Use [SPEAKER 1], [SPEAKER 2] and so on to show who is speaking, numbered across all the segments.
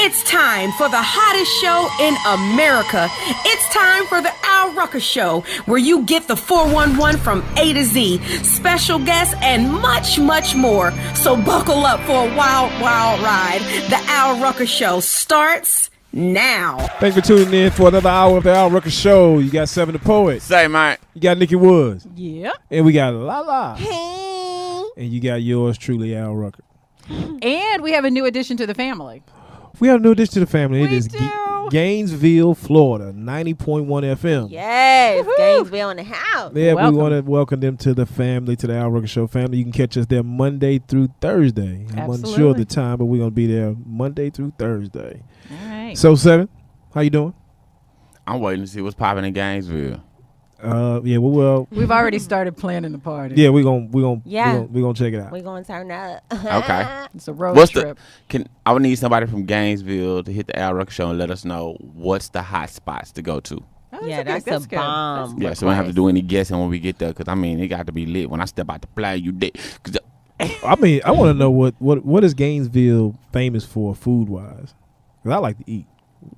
[SPEAKER 1] It's time for the hottest show in America. It's time for the Al Rucker Show, where you get the 411 from A to Z, special guests, and much, much more. So buckle up for a wild, wild ride. The Al Rucker Show starts now.
[SPEAKER 2] Thanks for tuning in for another hour of the Al Rucker Show. You got Seven the Poet.
[SPEAKER 3] Say, man.
[SPEAKER 2] You got Nikki Woods.
[SPEAKER 4] Yeah.
[SPEAKER 2] And we got Lala.
[SPEAKER 4] Hey.
[SPEAKER 2] And you got yours truly, Al Rucker.
[SPEAKER 4] And we have a new addition to the family.
[SPEAKER 2] We have a new addition to the family. It
[SPEAKER 4] We
[SPEAKER 2] is
[SPEAKER 4] do.
[SPEAKER 2] Gainesville, Florida, 90.1 FM.
[SPEAKER 5] Yes,
[SPEAKER 4] Woo-hoo.
[SPEAKER 5] Gainesville in the house.
[SPEAKER 2] Yeah,
[SPEAKER 4] Welcome.
[SPEAKER 2] we want to welcome them to the family, to the Al Rucker Show family. You can catch us there Monday through Thursday. I'm unsure of
[SPEAKER 4] Absolutely.
[SPEAKER 2] the time, but we're going to be there Monday through Thursday.
[SPEAKER 4] All right.
[SPEAKER 2] So, Seven, how you doing?
[SPEAKER 3] I'm waiting to see what's popping in Gainesville.
[SPEAKER 2] Yeah, well,
[SPEAKER 4] We've already started planning the party.
[SPEAKER 2] yeah, we're gonna
[SPEAKER 5] Yeah.
[SPEAKER 2] we gonna check it out.
[SPEAKER 5] We're going to turn up.
[SPEAKER 3] Okay.
[SPEAKER 4] It's a road
[SPEAKER 3] What's
[SPEAKER 4] trip.
[SPEAKER 3] I would need somebody from Gainesville to hit the Al Rucker Show and let us know what's the hot spots to go to.
[SPEAKER 4] Oh,
[SPEAKER 5] Yeah,
[SPEAKER 4] okay.
[SPEAKER 5] that's a
[SPEAKER 4] good.
[SPEAKER 5] bomb.
[SPEAKER 3] Yeah, so we don't have to do any guessing when we get there, because, I mean, it got to be lit. When I step out the plane, you did.
[SPEAKER 2] I mean, I want to know what is Gainesville famous for food wise? Because I like to eat.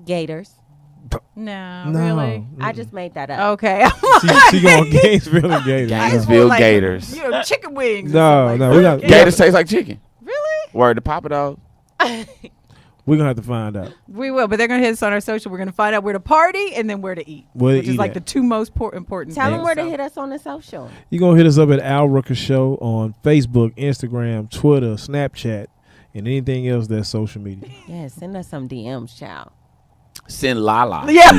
[SPEAKER 5] Gators.
[SPEAKER 4] No,
[SPEAKER 2] No.
[SPEAKER 4] really?
[SPEAKER 5] I just made that up.
[SPEAKER 4] Okay.
[SPEAKER 2] She going Gainesville and Gators.
[SPEAKER 3] Gainesville
[SPEAKER 4] Like,
[SPEAKER 3] Gators.
[SPEAKER 4] You know, chicken wings.
[SPEAKER 2] No, no, we got
[SPEAKER 3] Gators taste like chicken.
[SPEAKER 4] Really?
[SPEAKER 3] Word to Papa Dog.
[SPEAKER 2] we're gonna have to find out.
[SPEAKER 4] We will, but they're going to hit us on our social. We're going to find out where to party and then where to eat,
[SPEAKER 2] Where to
[SPEAKER 4] which is
[SPEAKER 2] eat
[SPEAKER 4] like
[SPEAKER 2] at.
[SPEAKER 4] the two most important
[SPEAKER 5] Tell
[SPEAKER 4] things.
[SPEAKER 5] them where to
[SPEAKER 4] So-
[SPEAKER 5] hit us on the social.
[SPEAKER 2] You're gonna hit us up at Al Rucker Show on Facebook, Instagram, Twitter, Snapchat, and anything else that's social media.
[SPEAKER 5] Yeah, send us some DMs, child.
[SPEAKER 3] Send Lala.
[SPEAKER 4] Yeah.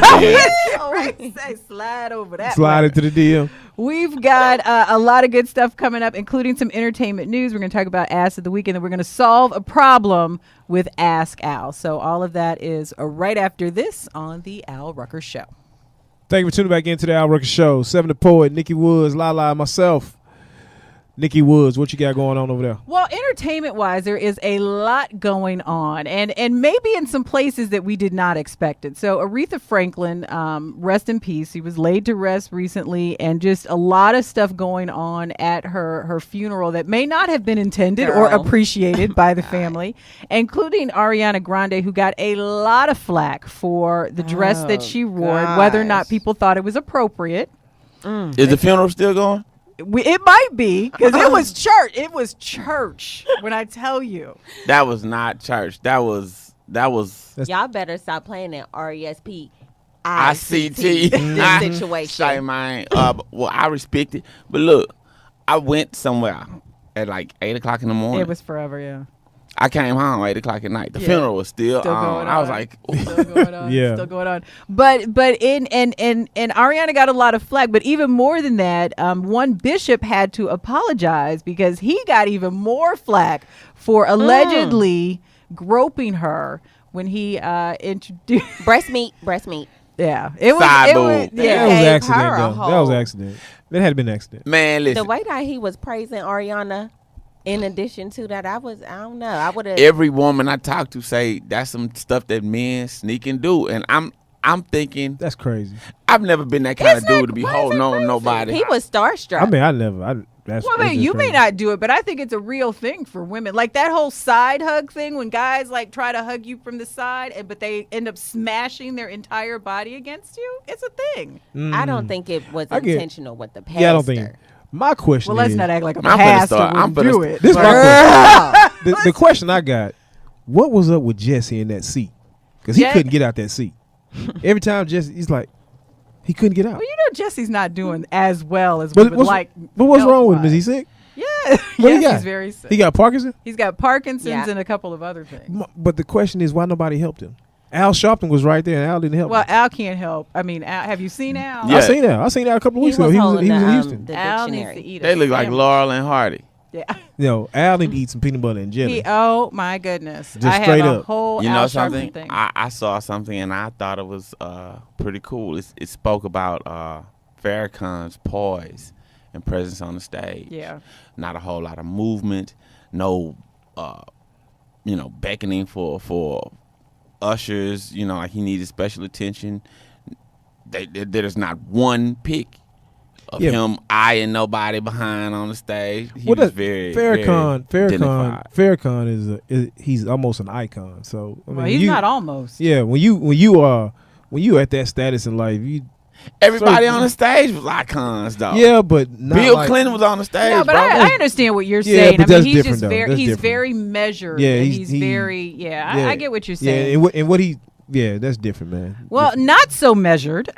[SPEAKER 5] Oh,
[SPEAKER 4] Right. Say, slide over that.
[SPEAKER 2] Slide
[SPEAKER 4] way.
[SPEAKER 2] into the DM.
[SPEAKER 4] We've got a lot of good stuff coming up, including some entertainment news. We're going to talk about Ask of the Week, and then we're going to solve a problem with Ask Al. So all of that is right after this on the Al Rucker Show.
[SPEAKER 2] Thank you for tuning back into the Al Rucker Show. Seven the Poet, Nikki Woods, Lala, and myself. Nikki Woods, what you got going on over there?
[SPEAKER 4] Well, entertainment-wise, there is a lot going on, and maybe in some places that we did not expect it. So Aretha Franklin, rest in peace. She was laid to rest recently, and just a lot of stuff going on at her funeral that may not have been intended or
[SPEAKER 5] Girl.
[SPEAKER 4] appreciated by the family, including Ariana Grande, who got a lot of flack for the dress that she wore, whether or not
[SPEAKER 5] gosh.
[SPEAKER 4] people thought it was appropriate.
[SPEAKER 3] Is the funeral still going?
[SPEAKER 4] It might be, because it was church. It was church when I tell you.
[SPEAKER 3] That was not church. That was
[SPEAKER 5] Y'all better stop playing that RESP
[SPEAKER 3] ICT.
[SPEAKER 5] this situation.
[SPEAKER 3] Say, man. Well, I respect it. But look, I went somewhere at like 8 o'clock in the morning.
[SPEAKER 4] It was forever, yeah.
[SPEAKER 3] I came home 8 o'clock at night. The
[SPEAKER 4] Yeah.
[SPEAKER 3] funeral was still
[SPEAKER 4] Still
[SPEAKER 3] on.
[SPEAKER 4] going
[SPEAKER 3] I was
[SPEAKER 4] on.
[SPEAKER 3] like,
[SPEAKER 4] Still going on.
[SPEAKER 2] Yeah.
[SPEAKER 4] Still going on. But in and Ariana got a lot of flack. But even more than that, one bishop had to apologize because he got even more flack for allegedly groping her when he introduced.
[SPEAKER 5] breast meat.
[SPEAKER 4] Yeah, it was.
[SPEAKER 3] Side
[SPEAKER 4] It
[SPEAKER 3] boob.
[SPEAKER 4] was
[SPEAKER 2] That
[SPEAKER 4] yeah.
[SPEAKER 2] was
[SPEAKER 5] gave
[SPEAKER 2] accident,
[SPEAKER 5] her a
[SPEAKER 2] though. That was
[SPEAKER 5] hole.
[SPEAKER 2] accident. That had been an accident.
[SPEAKER 3] man,
[SPEAKER 5] The
[SPEAKER 3] listen.
[SPEAKER 5] way that he was praising Ariana, in addition to that, I don't know. I would have.
[SPEAKER 3] Every woman I talk to say that's some stuff that men sneak and do, and I'm thinking
[SPEAKER 2] That's crazy.
[SPEAKER 3] I've never been that kind of
[SPEAKER 5] It's not-
[SPEAKER 3] dude to be
[SPEAKER 5] why is
[SPEAKER 3] holding
[SPEAKER 5] it
[SPEAKER 3] on to
[SPEAKER 5] crazy?
[SPEAKER 3] nobody.
[SPEAKER 5] He was starstruck.
[SPEAKER 2] I mean, I never. That's.
[SPEAKER 4] Well, I
[SPEAKER 2] that's
[SPEAKER 4] mean,
[SPEAKER 2] just
[SPEAKER 4] you may
[SPEAKER 2] crazy.
[SPEAKER 4] not do it, but I think it's a real thing for women. Like that whole side hug thing when guys like try to hug you from the side, but they end up smashing their entire body against you. It's a thing.
[SPEAKER 5] I don't think it was
[SPEAKER 2] I get-
[SPEAKER 5] intentional with the pastor.
[SPEAKER 2] Yeah, I don't think. My question
[SPEAKER 4] Well, let's
[SPEAKER 2] is,
[SPEAKER 4] not act like a
[SPEAKER 3] I'm finna
[SPEAKER 4] pastor
[SPEAKER 3] start- I'm
[SPEAKER 4] would
[SPEAKER 3] finna
[SPEAKER 4] do
[SPEAKER 3] st-
[SPEAKER 4] it.
[SPEAKER 2] This
[SPEAKER 4] but-
[SPEAKER 2] my question. The question I got: what was up with Jesse in that seat? Because he
[SPEAKER 4] Jack-
[SPEAKER 2] couldn't get out that seat. Every time Jesse, he's like, he couldn't get out.
[SPEAKER 4] Well, you know, Jesse's not doing as well as we
[SPEAKER 2] But
[SPEAKER 4] would
[SPEAKER 2] what's,
[SPEAKER 4] like.
[SPEAKER 2] but what's wrong with him? Is he
[SPEAKER 4] health-wise.
[SPEAKER 2] sick?
[SPEAKER 4] Yeah,
[SPEAKER 2] What he
[SPEAKER 4] yes,
[SPEAKER 2] got?
[SPEAKER 4] he's very sick.
[SPEAKER 2] He got Parkinson.
[SPEAKER 4] He's got Parkinson's
[SPEAKER 5] Yeah.
[SPEAKER 4] and a couple of other things.
[SPEAKER 2] But the question is, why nobody helped him? Al Sharpton was right there, and Al didn't help
[SPEAKER 4] Well,
[SPEAKER 2] him.
[SPEAKER 4] Al can't help. I mean, Al, have you seen Al?
[SPEAKER 3] Yeah.
[SPEAKER 2] I seen Al. I seen Al a couple of
[SPEAKER 5] He
[SPEAKER 2] weeks ago.
[SPEAKER 5] was
[SPEAKER 2] He was
[SPEAKER 5] holding
[SPEAKER 2] in
[SPEAKER 5] the,
[SPEAKER 2] Houston.
[SPEAKER 5] the
[SPEAKER 4] Al needs
[SPEAKER 5] dictionary.
[SPEAKER 4] to eat.
[SPEAKER 3] They
[SPEAKER 4] a
[SPEAKER 3] look like
[SPEAKER 4] sandwich.
[SPEAKER 3] Laurel and Hardy.
[SPEAKER 4] Yeah.
[SPEAKER 2] You know, Al need to eat some peanut butter and jelly.
[SPEAKER 4] Oh my goodness!
[SPEAKER 2] Just
[SPEAKER 4] I
[SPEAKER 2] straight
[SPEAKER 4] have a
[SPEAKER 2] up.
[SPEAKER 4] whole
[SPEAKER 3] You know
[SPEAKER 4] Al
[SPEAKER 3] something?
[SPEAKER 4] Sharpton thing.
[SPEAKER 3] I saw something and I thought it was pretty cool. It spoke about Farrakhan's poise and presence on the stage.
[SPEAKER 4] Yeah.
[SPEAKER 3] Not a whole lot of movement. No, beckoning for ushers. Like he needed special attention. There's not one pick of
[SPEAKER 2] Yeah.
[SPEAKER 3] him eyeing nobody behind on the stage. He
[SPEAKER 2] Well,
[SPEAKER 3] was
[SPEAKER 2] that-
[SPEAKER 3] very
[SPEAKER 2] Farrakhan is he's almost an icon. So I mean,
[SPEAKER 4] Well, he's not almost.
[SPEAKER 2] Yeah, when you at that status in life, you
[SPEAKER 3] Everybody
[SPEAKER 2] So-
[SPEAKER 3] on the stage was icons, though.
[SPEAKER 2] yeah, but not
[SPEAKER 3] Bill
[SPEAKER 2] like,
[SPEAKER 3] Clinton was on the stage,
[SPEAKER 4] No, but
[SPEAKER 3] bro.
[SPEAKER 4] I understand what you're
[SPEAKER 2] Yeah,
[SPEAKER 4] saying.
[SPEAKER 2] but
[SPEAKER 4] I mean,
[SPEAKER 2] that's
[SPEAKER 4] he's
[SPEAKER 2] different,
[SPEAKER 4] just
[SPEAKER 2] though.
[SPEAKER 4] very,
[SPEAKER 2] That's
[SPEAKER 4] he's
[SPEAKER 2] different.
[SPEAKER 4] very measured.
[SPEAKER 2] Yeah,
[SPEAKER 4] and
[SPEAKER 2] he's-
[SPEAKER 4] he's
[SPEAKER 2] he-
[SPEAKER 4] very,
[SPEAKER 2] Yeah,
[SPEAKER 4] I get what you're
[SPEAKER 2] Yeah,
[SPEAKER 4] saying.
[SPEAKER 2] and what he yeah, that's different, man.
[SPEAKER 4] Well,
[SPEAKER 2] Different.
[SPEAKER 4] not so measured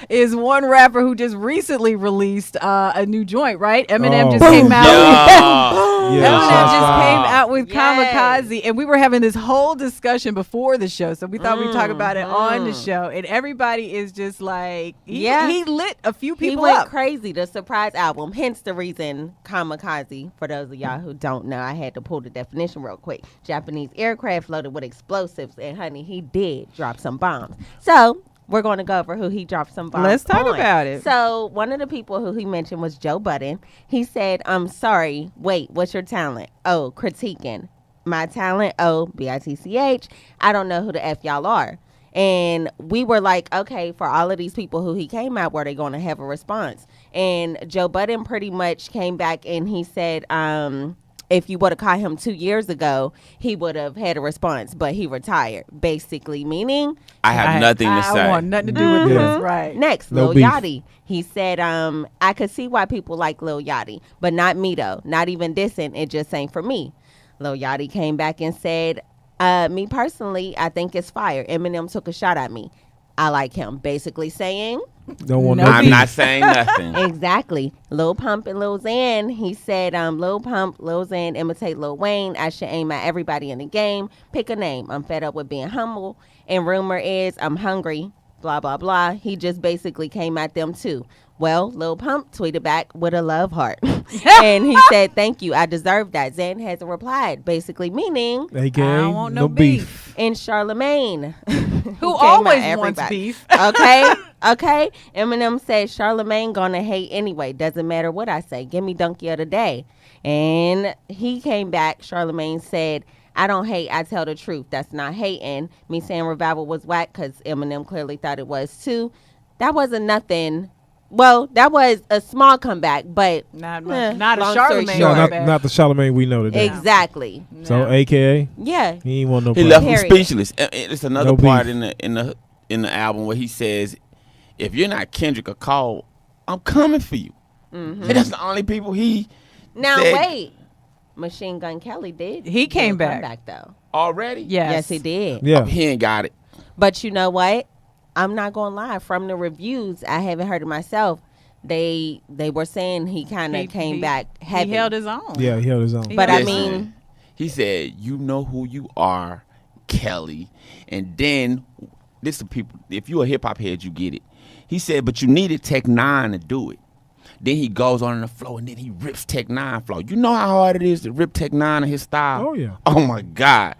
[SPEAKER 4] is one rapper who just recently released a new joint, right? Eminem
[SPEAKER 2] Oh,
[SPEAKER 4] just
[SPEAKER 2] boom.
[SPEAKER 4] came out.
[SPEAKER 3] Yeah.
[SPEAKER 2] Yeah,
[SPEAKER 4] Eminem
[SPEAKER 2] shots
[SPEAKER 4] just
[SPEAKER 2] fired.
[SPEAKER 4] came out with
[SPEAKER 5] Yes.
[SPEAKER 4] Kamikaze, and we were having this whole discussion before the show, so we thought we'd talk about it on the show. And everybody is just like, he lit a few
[SPEAKER 5] He
[SPEAKER 4] people
[SPEAKER 5] went
[SPEAKER 4] up.
[SPEAKER 5] crazy. The surprise album, hence the reason Kamikaze. For those of y'all who don't know, I had to pull the definition real quick. Japanese aircraft loaded with explosives, and honey, he did drop some bombs. So we're going to go over who he dropped some bombs.
[SPEAKER 4] Let's talk
[SPEAKER 5] on.
[SPEAKER 4] about it.
[SPEAKER 5] So one of the people who he mentioned was Joe Budden. He said, "I'm sorry. Wait, what's your talent? Oh, critiquing. My talent? Oh, bitch. I don't know who the f y'all are." And we were like, okay, for all of these people who he came out, were they going to have a response? And Joe Budden pretty much came back and he said, if you would have caught him 2 years ago, he would have had a response, but he retired. Basically meaning,
[SPEAKER 3] I have nothing to
[SPEAKER 4] I
[SPEAKER 3] say.
[SPEAKER 4] want nothing to do with
[SPEAKER 2] Yeah.
[SPEAKER 4] this, right?
[SPEAKER 5] next,
[SPEAKER 2] No
[SPEAKER 5] Lil
[SPEAKER 2] beef.
[SPEAKER 5] Yachty. He said, I could see why people like Lil Yachty, but not me though. Not even dissing, it just ain't for me. Lil Yachty came back and said, me personally, I think it's fire. Eminem took a shot at me. I like him. Basically saying,
[SPEAKER 2] Don't want
[SPEAKER 4] No
[SPEAKER 2] no
[SPEAKER 3] I'm
[SPEAKER 2] beef.
[SPEAKER 3] not saying nothing.
[SPEAKER 5] exactly. Lil Pump and Lil Xan, he said, Lil Pump, Lil Xan imitate Lil Wayne. I should aim at everybody in the game. Pick a name. I'm fed up with being humble. And rumor is I'm hungry. Blah, blah, blah. He just basically came at them too. Well, Lil Pump tweeted back with a love heart. And he said, thank you. I deserve that. Xan hasn't replied. Basically meaning,
[SPEAKER 2] AKA,
[SPEAKER 4] I don't want no
[SPEAKER 2] beef.
[SPEAKER 4] beef.
[SPEAKER 5] and Charlemagne.
[SPEAKER 4] Who
[SPEAKER 5] He came
[SPEAKER 4] always
[SPEAKER 5] at
[SPEAKER 4] wants
[SPEAKER 5] everybody.
[SPEAKER 4] beef.
[SPEAKER 5] Okay. Eminem said Charlemagne gonna hate anyway. Doesn't matter what I say. Give me donkey of the day. And he came back. Charlemagne said, I don't hate. I tell the truth. That's not hating. Me saying Revival was whack because Eminem clearly thought it was too. That wasn't nothing. Well, that was a small comeback, but
[SPEAKER 4] Not
[SPEAKER 5] eh,
[SPEAKER 4] a
[SPEAKER 5] long story
[SPEAKER 4] Charlemagne
[SPEAKER 2] No,
[SPEAKER 5] short.
[SPEAKER 2] not,
[SPEAKER 4] comeback.
[SPEAKER 2] not the Charlemagne we know today.
[SPEAKER 5] Exactly.
[SPEAKER 2] So AKA,
[SPEAKER 5] Yeah.
[SPEAKER 2] he ain't want no
[SPEAKER 3] He
[SPEAKER 2] problem.
[SPEAKER 3] left him
[SPEAKER 5] Period.
[SPEAKER 3] speechless. It's another
[SPEAKER 2] No
[SPEAKER 3] part
[SPEAKER 2] beef.
[SPEAKER 3] in the album where he says, "If you're not Kendrick or Cole, I'm coming for you." And that's the only people he
[SPEAKER 5] Now
[SPEAKER 3] said
[SPEAKER 5] wait. Machine Gun Kelly did.
[SPEAKER 4] He
[SPEAKER 5] do
[SPEAKER 4] came
[SPEAKER 5] a
[SPEAKER 4] back.
[SPEAKER 5] comeback though.
[SPEAKER 3] already.
[SPEAKER 4] Yes.
[SPEAKER 5] Yes, he did.
[SPEAKER 2] Yeah.
[SPEAKER 3] He ain't got it.
[SPEAKER 5] But you know what? I'm not gonna lie. From the reviews, I haven't heard it myself. They were saying he kind of came back heavy.
[SPEAKER 4] He held his own.
[SPEAKER 2] Yeah, he held his own.
[SPEAKER 5] But I
[SPEAKER 3] Listen,
[SPEAKER 5] mean,
[SPEAKER 3] he said, "You know who you are, Kelly." And then this is people. If you're a hip hop head, you get it. He said, "But you needed Tech Nine to do it." Then he goes on the flow and then he rips Tech Nine flow. You know how hard it is to rip Tech Nine in his style.
[SPEAKER 2] Oh, yeah.
[SPEAKER 3] Oh my God.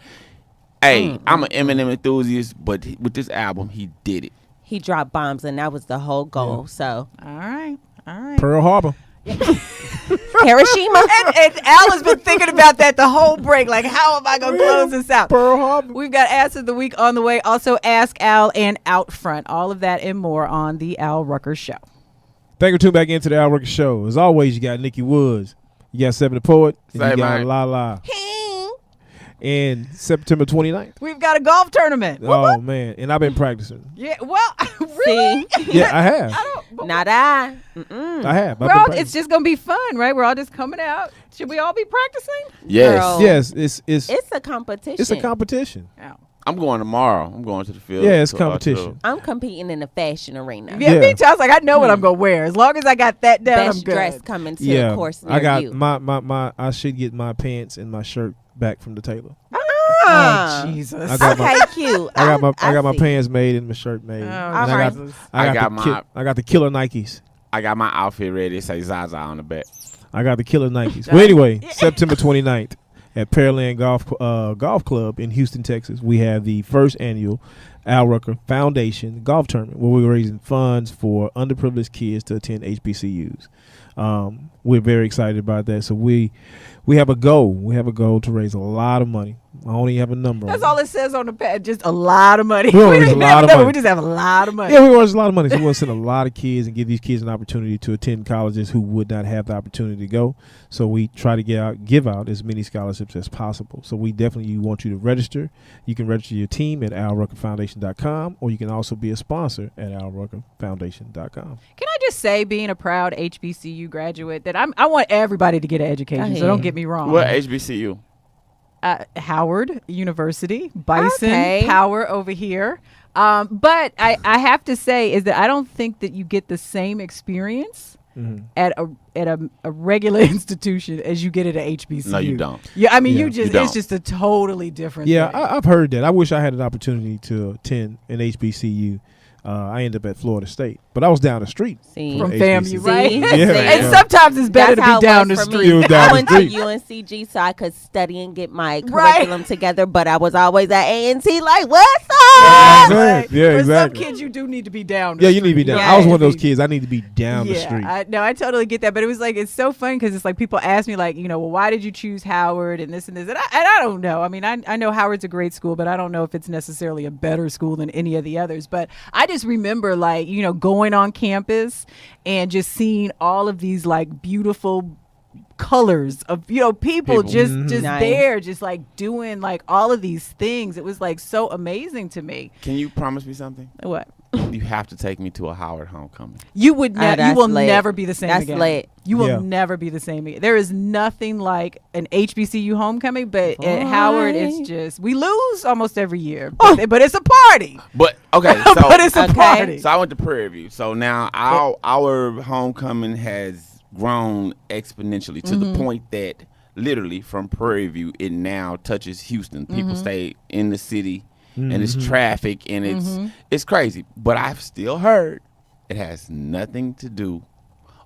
[SPEAKER 3] Hey, I'm an Eminem enthusiast, but with this album, he did it.
[SPEAKER 5] he dropped bombs, and that was the whole goal. So
[SPEAKER 4] All right.
[SPEAKER 2] Pearl Harbor.
[SPEAKER 5] Hiroshima.
[SPEAKER 4] And Al has been thinking about that the whole break. Like, how am I going to close this out?
[SPEAKER 2] Pearl Harbor.
[SPEAKER 4] We've got Ask of the Week on the way. Also, Ask Al and Out Front. All of that and more on the Al Rucker Show.
[SPEAKER 2] Thank you for tuning back into the Al Rucker Show. As always, you got Nikki Woods. You got Seven the Poet. And
[SPEAKER 3] Say
[SPEAKER 2] you got
[SPEAKER 3] mine.
[SPEAKER 2] La La. And September 29th.
[SPEAKER 4] We've got a golf tournament.
[SPEAKER 2] Oh, man. And I've been practicing.
[SPEAKER 4] Yeah, well, really?
[SPEAKER 5] See,
[SPEAKER 2] Yeah, I have.
[SPEAKER 5] not I. Mm-mm.
[SPEAKER 2] I have. I've been
[SPEAKER 4] Well,
[SPEAKER 2] practicing.
[SPEAKER 4] it's just going to be fun, right? We're all just coming out. Should we all be practicing?
[SPEAKER 3] Yes.
[SPEAKER 5] Girl.
[SPEAKER 2] Yes, it's
[SPEAKER 5] It's a competition.
[SPEAKER 2] it's a competition.
[SPEAKER 4] Oh.
[SPEAKER 3] I'm going tomorrow. I'm going to the field.
[SPEAKER 2] Yeah, it's
[SPEAKER 3] to,
[SPEAKER 2] competition.
[SPEAKER 5] I'm competing in the fashion arena.
[SPEAKER 4] Yeah,
[SPEAKER 2] Yeah.
[SPEAKER 4] me too. I was like, I know what I'm going to wear. As long as I got that down,
[SPEAKER 5] Best
[SPEAKER 4] I'm good.
[SPEAKER 5] dress coming to
[SPEAKER 2] Yeah,
[SPEAKER 5] a course near
[SPEAKER 2] I got
[SPEAKER 5] you.
[SPEAKER 2] my I should get my pants and my shirt back from the tailor.
[SPEAKER 5] Ah.
[SPEAKER 4] Oh, Jesus.
[SPEAKER 2] I got my
[SPEAKER 5] Okay, cute.
[SPEAKER 2] I got my
[SPEAKER 5] see.
[SPEAKER 2] pants made and my shirt made.
[SPEAKER 4] Oh,
[SPEAKER 2] and
[SPEAKER 5] All right.
[SPEAKER 2] I got
[SPEAKER 3] my-
[SPEAKER 2] the killer Nikes.
[SPEAKER 3] I got my outfit ready. It say Zaza on the back.
[SPEAKER 2] I got the killer Nikes. Well, anyway, September 29th at Pearland Golf Club in Houston, Texas, we have the first annual Al Rucker Foundation Golf Tournament, where we're raising funds for underprivileged kids to attend HBCUs. We're very excited about that. So we have a goal. We have a goal to raise a lot of money. I only have a number.
[SPEAKER 4] That's all it says on the pad. Just a lot of money.
[SPEAKER 2] We don't raise a lot of money.
[SPEAKER 4] We just have a lot of money.
[SPEAKER 2] Yeah, we raise a lot of money. So we want to send a lot of kids and give these kids an opportunity to attend colleges who would not have the opportunity to go. So we try to give out as many scholarships as possible. So we definitely want you to register. You can register your team at alruckerfoundation.com, or you can also be a sponsor at alruckerfoundation.com.
[SPEAKER 4] Can I just say, being a proud HBCU graduate, that I want everybody to get an education. So don't get me wrong.
[SPEAKER 3] What HBCU?
[SPEAKER 4] Howard University, Bison Power over here. But I have to say is that I don't think that you get the same experience at a regular institution as you get at a HBCU.
[SPEAKER 3] No, you don't.
[SPEAKER 4] Yeah, I mean,
[SPEAKER 3] you
[SPEAKER 4] it's just a totally different thing.
[SPEAKER 2] I've heard that. I wish I had an opportunity to attend an HBCU. I ended up at Florida State, but I was down the street
[SPEAKER 4] from FAMU, right?
[SPEAKER 2] And
[SPEAKER 4] sometimes it's better to be down the street.
[SPEAKER 5] I went to UNCG so I could study and get my curriculum together, but I was always at A&T like, what's up?
[SPEAKER 2] Yeah, exactly.
[SPEAKER 4] For some kids, you do need to be down the street.
[SPEAKER 2] You need to be down. I was one of those kids. I need to be down the street.
[SPEAKER 4] I totally get that, but it was like, it's so fun because it's like people ask me like, well, why did you choose Howard and this and this? And I don't know. I mean, I know Howard's a great school, but I don't know if it's necessarily a better school than any of the others. But I just remember like, going on campus and just seeing all of these like beautiful colors of people just nice. There just like doing like all of these things. It was like so amazing to me.
[SPEAKER 3] Can you promise me something?
[SPEAKER 4] What?
[SPEAKER 3] You have to take me to a Howard homecoming.
[SPEAKER 4] You would you will never be the same
[SPEAKER 5] that's
[SPEAKER 4] again.
[SPEAKER 5] Lit.
[SPEAKER 4] You will never be the same again. There is nothing like an HBCU homecoming, but at Howard it's just we lose almost every year. But it's a party.
[SPEAKER 3] But okay, so
[SPEAKER 4] but it's a party.
[SPEAKER 3] So I went to Prairie View. So now our homecoming has grown exponentially to the point that literally from Prairie View it now touches Houston. People stay in the city. And it's traffic and it's crazy. But I've still heard it has nothing to do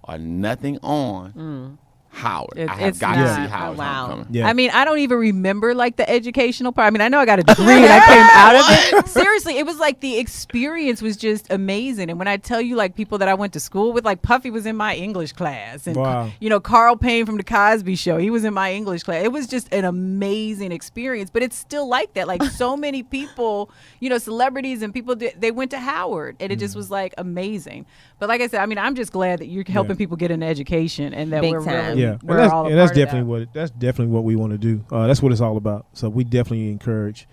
[SPEAKER 3] or nothing on Howard. I have got to see Howard homecoming.
[SPEAKER 4] Yeah. I mean, I don't even remember like the educational part. I mean, I know I got a degree and I came out of it. Seriously, it was like the experience was just amazing. And when I tell you like people that I went to school with, like Puffy was in my English class. And, Carl Payne from the Cosby Show, he was in my English class. It was just an amazing experience. But it's still like that. Like so many people, celebrities and people, they went to Howard. And it just was like amazing. But like I said, I mean, I'm just glad that you're helping people get an education and that we're really
[SPEAKER 2] that's definitely what we want to do. That's what it's all about. So we definitely encourage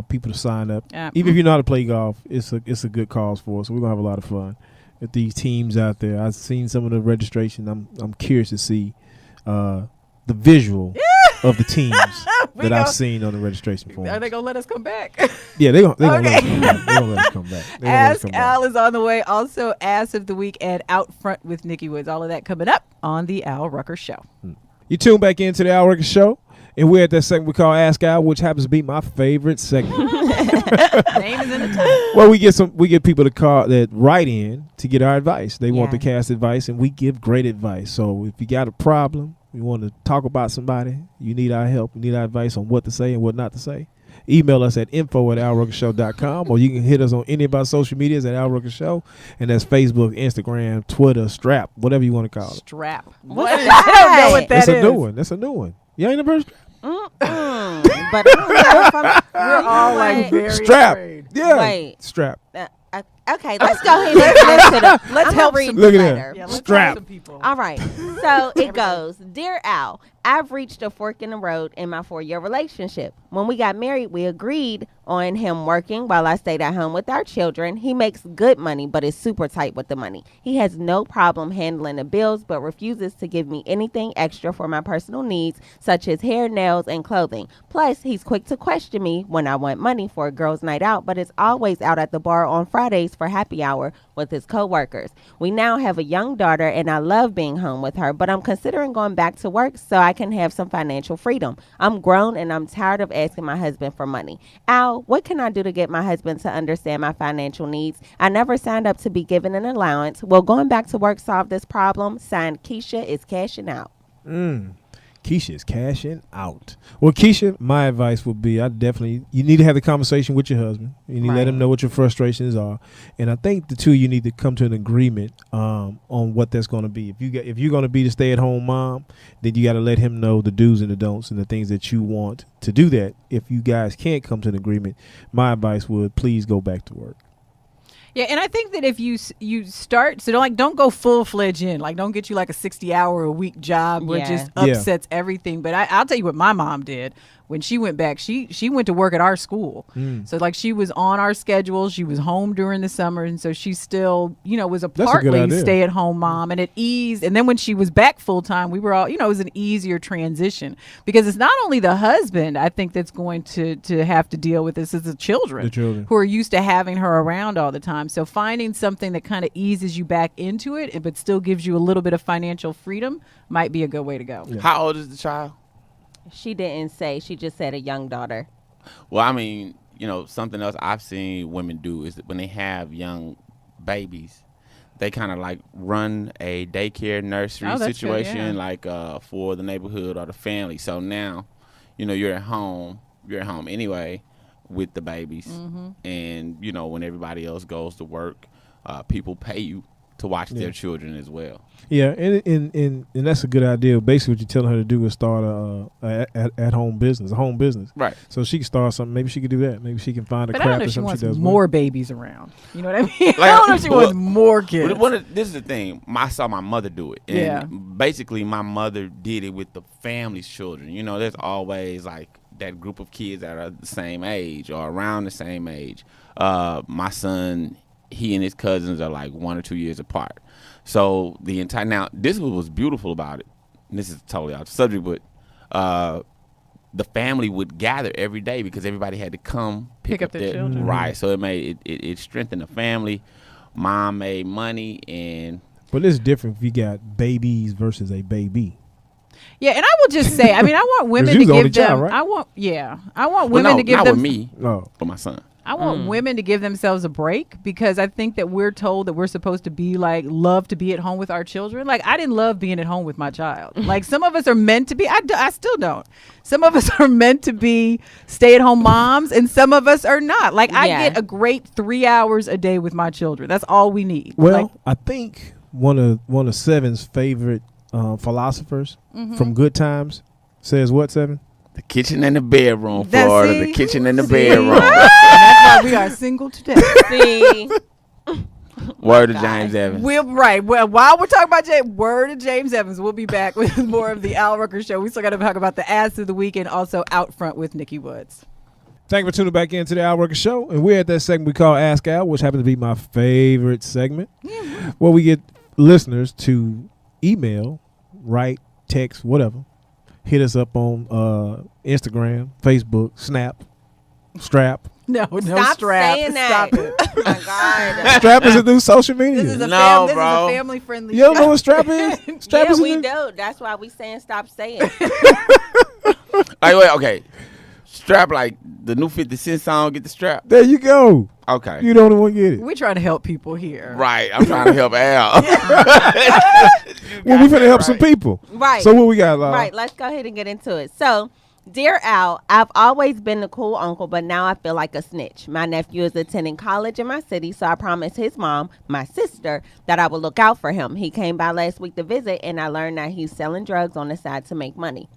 [SPEAKER 2] people to sign up. Even if you know how to play golf, it's a good cause for us. So we're gonna have a lot of fun with these teams out there. I've seen some of the registration. I'm curious to see the visual of the teams that I've seen on the registration form.
[SPEAKER 4] Are they gonna let us come back?
[SPEAKER 2] Yeah, they're gonna let us come back.
[SPEAKER 4] Ask Al is on the way. Also, Ass of the Week and Out Front with Nikki Woods. All of that coming up on the Al Rucker Show.
[SPEAKER 2] You tune back into the Al Rucker Show, and we're at that segment we call Ask Al, which happens to be my favorite segment.
[SPEAKER 4] Name is in the title.
[SPEAKER 2] Well, we get people to call that write in to get our advice. They want the cast advice, and we give great advice. So if you got a problem, you want to talk about somebody, you need our help, you need our advice on what to say and what not to say, email us at info@alruckershow.com, or you can hit us on any of our social medias at Al Rucker Show, and that's Facebook, Instagram, Twitter, Strap, whatever you want to call it.
[SPEAKER 4] Strap.
[SPEAKER 5] What is that? I don't know what
[SPEAKER 2] that is. That's a new one. You ain't never heard Strap?
[SPEAKER 5] But I don't know if
[SPEAKER 4] we're all like very
[SPEAKER 2] Strap.
[SPEAKER 4] afraid.
[SPEAKER 2] Yeah.
[SPEAKER 5] Wait.
[SPEAKER 2] Strap.
[SPEAKER 5] Okay, let's go ahead and listen to the.
[SPEAKER 4] Let's help
[SPEAKER 5] read
[SPEAKER 4] some
[SPEAKER 5] the
[SPEAKER 4] people.
[SPEAKER 5] letter.
[SPEAKER 4] Yeah, let's
[SPEAKER 2] Strap.
[SPEAKER 4] help some people.
[SPEAKER 5] All right. So it goes, Dear Al, I've reached a fork in the road in my 4-year relationship. When we got married, we agreed on him working while I stayed at home with our children. He makes good money, but is super tight with the money. He has no problem handling the bills, but refuses to give me anything extra for my personal needs, such as hair, nails, and clothing. Plus, he's quick to question me when I want money for a girls' night out, but is always out at the bar on Fridays for happy hour with his coworkers. We now have a young daughter, and I love being home with her, but I'm considering going back to work so I can have some financial freedom. I'm grown, and I'm tired of asking my husband for money. Al, what can I do to get my husband to understand my financial needs? I never signed up to be given an allowance. Will going back to work solve this problem? Signed, Keisha is cashing out.
[SPEAKER 2] Keisha is cashing out. Well, Keisha, my advice would be, you need to have the conversation with your husband. You need to let him know what your frustrations are, and I think the two of you need to come to an agreement on what that's going to be. If you're going to be the stay-at-home mom, then you got to let him know the do's and the don'ts and the things that you want to do that. If you guys can't come to an agreement, my advice would please go back to work.
[SPEAKER 4] Yeah, and I think that if you start, so don't go full-fledged in. Like, don't get you like a 60-hour-a-week job where it just upsets everything. But I'll tell you what my mom did. When she went back, she went to work at our school. So like she was on our schedule. She was home during the summer, and so she still, was a partly stay-at-home mom, and it eased. And then when she was back full-time, we were all, it was an easier transition because it's not only the husband, I think, that's going to have to deal with this, it's the children who are used to having her around all the time. So finding something that kind of eases you back into it, but still gives you a little bit of financial freedom might be a good way to go.
[SPEAKER 3] Yeah. How old is the child?
[SPEAKER 5] She didn't say. She just said a young daughter.
[SPEAKER 3] Well, I mean, something else I've seen women do is that when they have young babies, they kind of like run a daycare nursery situation, like for the neighborhood or the family. So now, you're at home anyway with the babies, and when everybody else goes to work, people pay you to watch their children as well.
[SPEAKER 2] Yeah, and that's a good idea. Basically, what you're telling her to do is start a home business.
[SPEAKER 3] Right.
[SPEAKER 2] So she can start something. Maybe she could do that. Maybe she can find a
[SPEAKER 4] but
[SPEAKER 2] craft
[SPEAKER 4] I don't know
[SPEAKER 2] or
[SPEAKER 4] if she
[SPEAKER 2] something
[SPEAKER 4] wants
[SPEAKER 2] she does.
[SPEAKER 4] More babies around. You know what I mean?
[SPEAKER 3] Like,
[SPEAKER 4] I don't know if she wants more kids.
[SPEAKER 3] This is the thing. I saw my mother do it. And basically, my mother did it with the family's children. There's always like that group of kids that are the same age or around the same age. My son, he and his cousins are like 1 or 2 years apart. So now this was beautiful about it. And this is totally off the subject, but the family would gather every day because everybody had to come pick up their children. Right. So it strengthened the family. Mom made money
[SPEAKER 2] but it's different if you got babies versus a baby.
[SPEAKER 4] Yeah, and I will just say, I want women to give them. Right? I want women to give them.
[SPEAKER 3] Not with me, for my son.
[SPEAKER 4] I want women to give themselves a break because I think that we're told that we're supposed to be like, love to be at home with our children. Like, I didn't love being at home with my child. Like, some of us are meant to be. I still don't. Some of us are meant to be stay-at-home moms, and some of us are not. Like, I get a great 3 hours a day with my children. That's all we need.
[SPEAKER 2] Well, I think one of Seven's favorite philosophers from Good Times says what, Seven?
[SPEAKER 3] The kitchen and the bedroom, Florida. The kitchen and the bedroom.
[SPEAKER 4] And that's why we are single today.
[SPEAKER 5] See?
[SPEAKER 3] Word to James Evans.
[SPEAKER 4] Well, while we're talking about word to James Evans, we'll be back with more of the Al Rucker Show. We still got to talk about the ads of the week and also Out Front with Nikki Woods.
[SPEAKER 2] Thank you for tuning back into the Al Rucker Show. And we're at that segment we call Ask Al, which happens to be my favorite segment. Where we get listeners to email, write, text, whatever. Hit us up on Instagram, Facebook, Snap, Strap.
[SPEAKER 4] No,
[SPEAKER 5] Stop
[SPEAKER 4] Strap.
[SPEAKER 5] saying that.
[SPEAKER 4] Stop it.
[SPEAKER 5] Oh my God.
[SPEAKER 2] Strap is a new social media.
[SPEAKER 4] This is a
[SPEAKER 3] bro.
[SPEAKER 4] family-friendly
[SPEAKER 2] You don't know what Strap is? Strap is
[SPEAKER 5] we do. That's why we saying stop saying.
[SPEAKER 3] Wait, okay. Strap like the new 50 Cent song, Get the Strap.
[SPEAKER 2] There you go.
[SPEAKER 3] Okay.
[SPEAKER 2] You don't want to get it.
[SPEAKER 4] We're trying to help people here.
[SPEAKER 3] Right. I'm trying to help Al.
[SPEAKER 2] Well, we're going to help some people.
[SPEAKER 5] Right.
[SPEAKER 2] So what we got, Lala?
[SPEAKER 5] Right. Let's go ahead and get into it. So, dear Al, I've always been the cool uncle, but now I feel like a snitch. My nephew is attending college in my city, so I promised his mom, my sister, that I would look out for him. He came by last week to visit, and I learned that he's selling drugs on the side to make money.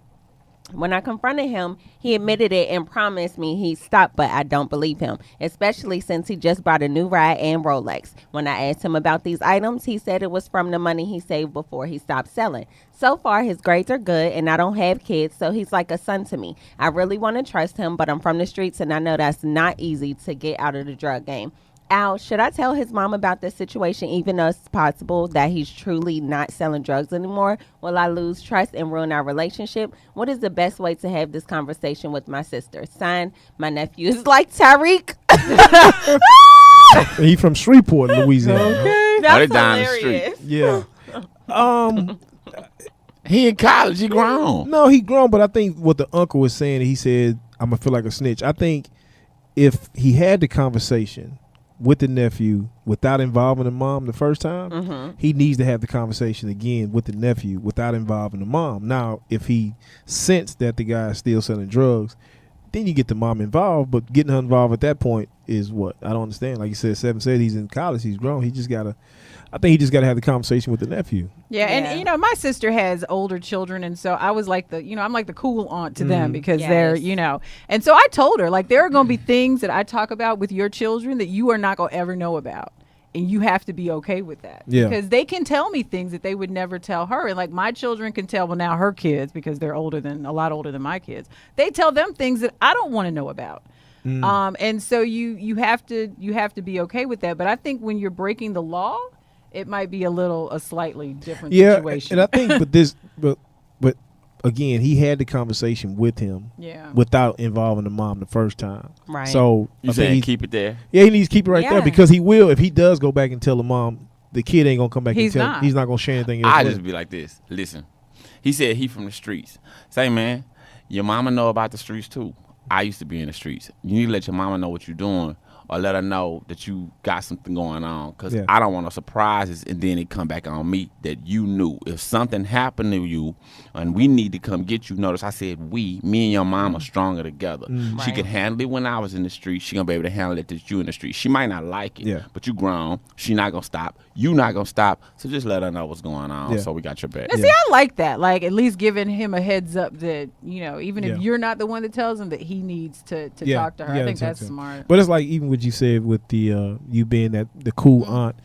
[SPEAKER 5] When I confronted him, he admitted it and promised me he'd stop, but I don't believe him, especially since he just bought a new ride and Rolex. When I asked him about these items, he said it was from the money he saved before he stopped selling. So far, his grades are good, and I don't have kids, so he's like a son to me. I really want to trust him, but I'm from the streets, and I know that's not easy to get out of the drug game. Al, should I tell his mom about this situation, even though it's possible that he's truly not selling drugs anymore? Will I lose trust and ruin our relationship? What is the best way to have this conversation with my sister? Signed, my nephew is like Tariq.
[SPEAKER 2] He from Shreveport, Louisiana.
[SPEAKER 5] Okay. That's
[SPEAKER 3] down the
[SPEAKER 5] hilarious.
[SPEAKER 3] street.
[SPEAKER 2] Yeah.
[SPEAKER 3] He in college. He grown.
[SPEAKER 2] No, he grown, but I think what the uncle was saying, he said, I'm going to feel like a snitch. I think if he had the conversation with the nephew without involving the mom the first time, he needs to have the conversation again with the nephew without involving the mom. Now, if he sensed that the guy is still selling drugs, then you get the mom involved. But getting her involved at that point is what? I don't understand. Like you said, Seven said he's in college. He's grown. I think he just got to have the conversation with the nephew.
[SPEAKER 4] Yeah, and my sister has older children, and so I was like I'm like the cool aunt to them because they're, and so I told her, like, there are going to be things that I talk about with your children that you are not going to ever know about. And you have to be okay with that.
[SPEAKER 2] Yeah.
[SPEAKER 4] Because they can tell me things that they would never tell her. And like my children can tell, well, now her kids, because they're a lot older than my kids, they tell them things that I don't want to know about. And so you have to be okay with that. But I think when you're breaking the law, it might be a slightly different situation.
[SPEAKER 2] And I think, but again, he had the conversation with him without involving the mom the first time.
[SPEAKER 5] Right.
[SPEAKER 2] So
[SPEAKER 3] You saying keep it there?
[SPEAKER 2] Yeah, he needs to keep it right there because he will. If he does go back and tell the mom, the kid ain't gonna come back and tell him. He's not gonna share anything else.
[SPEAKER 3] I just be like this. Listen, he said he from the streets. Say, man, your mama know about the streets too. I used to be in the streets. You need to let your mama know what you're doing, or let her know that you got something going on, because I don't want no surprises and then it come back on me that you knew. If something happened to you and we need to come get you, notice I said me and your mom are stronger together. She could handle it when I was in the street. She gonna be able to handle it that you in the street. She might not like it, but you grown. She not gonna stop. You not gonna stop. So just let her know what's going on so we got your back.
[SPEAKER 4] Now, see, I like that. Like, at least giving him a heads up that, even if you're not the one that tells him, that he needs to talk to her. I think that's smart.
[SPEAKER 2] But it's like, even what you said with the you being the cool aunt,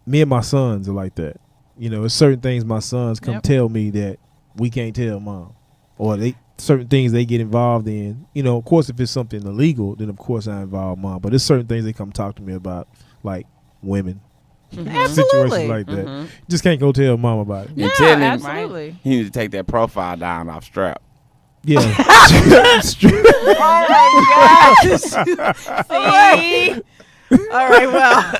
[SPEAKER 2] me and my sons are like that. There's certain things my sons come tell me that we can't tell mom, or certain things they get involved in. Of course, if it's something illegal, then of course I involve mom. But there's certain things they come talk to me about, like women. Situations like that. Just can't go tell mom about it.
[SPEAKER 3] And tell him,
[SPEAKER 4] absolutely.
[SPEAKER 3] He need to take that profile down off Strap.
[SPEAKER 2] Yeah.
[SPEAKER 4] Oh my gosh. See? All right, well.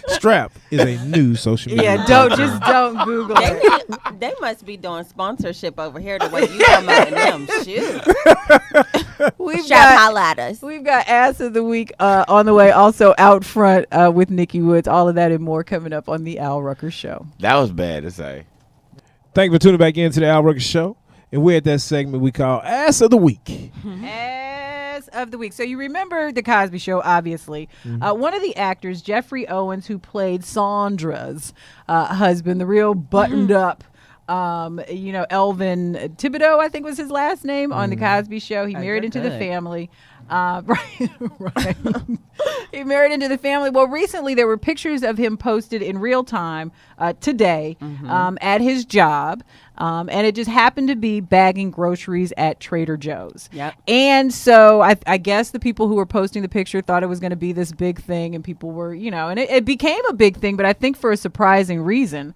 [SPEAKER 2] Strap is a new social media.
[SPEAKER 4] Yeah, don't Google it.
[SPEAKER 5] They must be doing sponsorship over here the way you come out in them. Shoot.
[SPEAKER 4] We've got Ass of the Week on the way. Also out front with Nikki Woods. All of that and more coming up on the Al Rucker Show.
[SPEAKER 3] That was bad to say.
[SPEAKER 2] Thank you for tuning back into the Al Rucker Show. And we're at that segment we call Ass of the Week.
[SPEAKER 4] Ass of the Week. So you remember The Cosby Show, obviously. One of the actors, Jeffrey Owens, who played Sandra's husband, the real buttoned up, Elvin Thibodeau, I think was his last name, on The Cosby Show. He married into the family. Right. He married into the family. Well, recently there were pictures of him posted in real time today at his job. And it just happened to be bagging groceries at Trader Joe's. Yep. And so I guess the people who were posting the picture thought it was going to be this big thing, and people were, and it became a big thing, but I think for a surprising reason.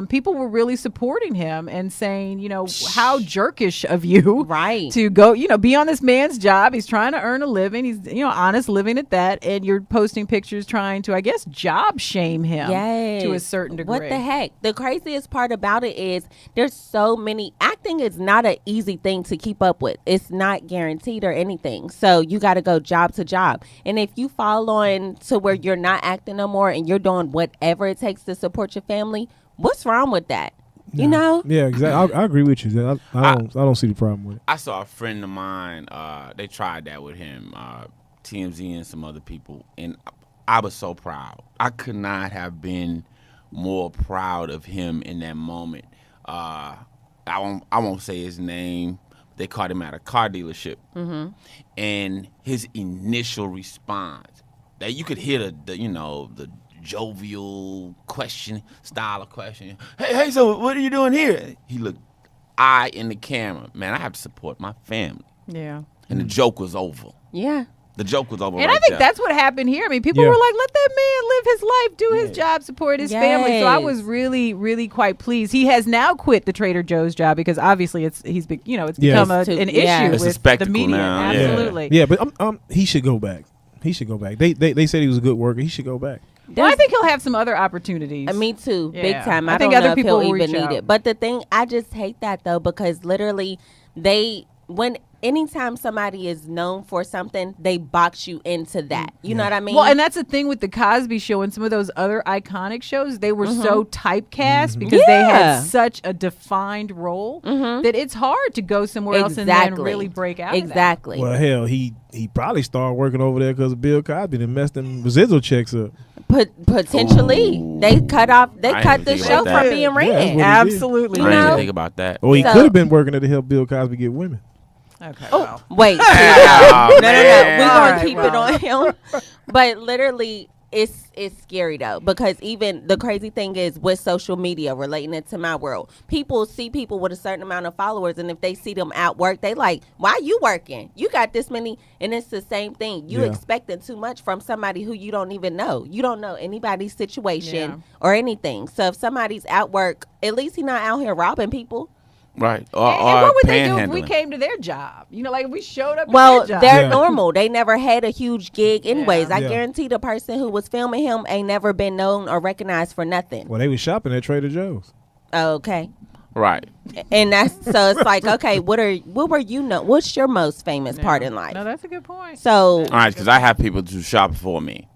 [SPEAKER 4] People were really supporting him and saying, how jerkish of you to go, be on this man's job. He's trying to earn a living. He's, honest living at that. And you're posting pictures trying to, I guess, job shame him to a certain degree.
[SPEAKER 5] What the heck? The craziest part about it is there's so many. Acting is not an easy thing to keep up with. It's not guaranteed or anything. So you got to go job to job. And if you fall on to where you're not acting no more and you're doing whatever it takes to support your family, what's wrong with that?
[SPEAKER 2] Yeah, exactly. I agree with you. I don't see the problem with it.
[SPEAKER 3] I saw a friend of mine. They tried that with him, TMZ and some other people, and I was so proud. I could not have been more proud of him in that moment. I won't say his name. They caught him at a car dealership, and his initial response, that you could hear the jovial style of question. Hey, so what are you doing here? He looked eye in the camera. Man, I have to support my family.
[SPEAKER 4] Yeah.
[SPEAKER 3] And the joke was over.
[SPEAKER 5] Yeah.
[SPEAKER 3] The joke was over.
[SPEAKER 4] And I think that's what happened here. I mean, people were like, let that man live his life, do his job, support his family. So I was really, really quite pleased. He has now quit the Trader Joe's job because obviously it's become an issue with the media.
[SPEAKER 3] Now.
[SPEAKER 4] Absolutely.
[SPEAKER 2] Yeah, but he should go back. He should go back. They said he was a good worker. He should go back.
[SPEAKER 4] Well, I think he'll have some other opportunities.
[SPEAKER 5] Me too, big time.
[SPEAKER 4] I think other people will
[SPEAKER 5] even
[SPEAKER 4] need
[SPEAKER 5] it. But the thing, I just hate that though, because literally when anytime somebody is known for something, they box you into that. You know what I mean?
[SPEAKER 4] Well, and that's the thing with the Cosby Show and some of those other iconic shows. They were so typecast because they had such a defined role that it's hard to go somewhere else and then really break out.
[SPEAKER 5] Exactly.
[SPEAKER 2] Well, hell, he probably started working over there because of Bill Cosby and messed them residual checks up.
[SPEAKER 5] Potentially, they cut the show
[SPEAKER 3] about that.
[SPEAKER 5] from being ran.
[SPEAKER 4] Absolutely.
[SPEAKER 3] I didn't even think about that.
[SPEAKER 2] Or he could have been working there to help Bill Cosby get women.
[SPEAKER 4] Okay.
[SPEAKER 5] Oh, wait.
[SPEAKER 3] Oh,
[SPEAKER 5] no.
[SPEAKER 3] man.
[SPEAKER 5] We're
[SPEAKER 4] All
[SPEAKER 5] gonna
[SPEAKER 4] right,
[SPEAKER 5] keep it on him. But literally, it's scary though, because even the crazy thing is with social media, relating it to my world, people see people with a certain amount of followers, and if they see them at work, they like, why you working? You got this many, and it's the same thing. You expecting too much from somebody who you don't even know. You don't know anybody's situation or anything. So if somebody's at work, at least he's not out here robbing people.
[SPEAKER 3] Right. Or
[SPEAKER 4] And what would they do if
[SPEAKER 3] panhandling.
[SPEAKER 4] we came to their job? You know, like if we showed up
[SPEAKER 5] Well,
[SPEAKER 4] at their job.
[SPEAKER 5] they're normal. They never had a huge gig anyways.
[SPEAKER 4] Yeah.
[SPEAKER 5] I
[SPEAKER 2] Yeah.
[SPEAKER 5] guarantee the person who was filming him ain't never been known or recognized for nothing.
[SPEAKER 2] Well, they was shopping at Trader Joe's.
[SPEAKER 5] Okay.
[SPEAKER 3] Right.
[SPEAKER 5] And that's so it's like, okay, what were you know? What's your most famous part in life?
[SPEAKER 4] No, that's a good point.
[SPEAKER 5] So
[SPEAKER 3] All right, because I have people to shop for me.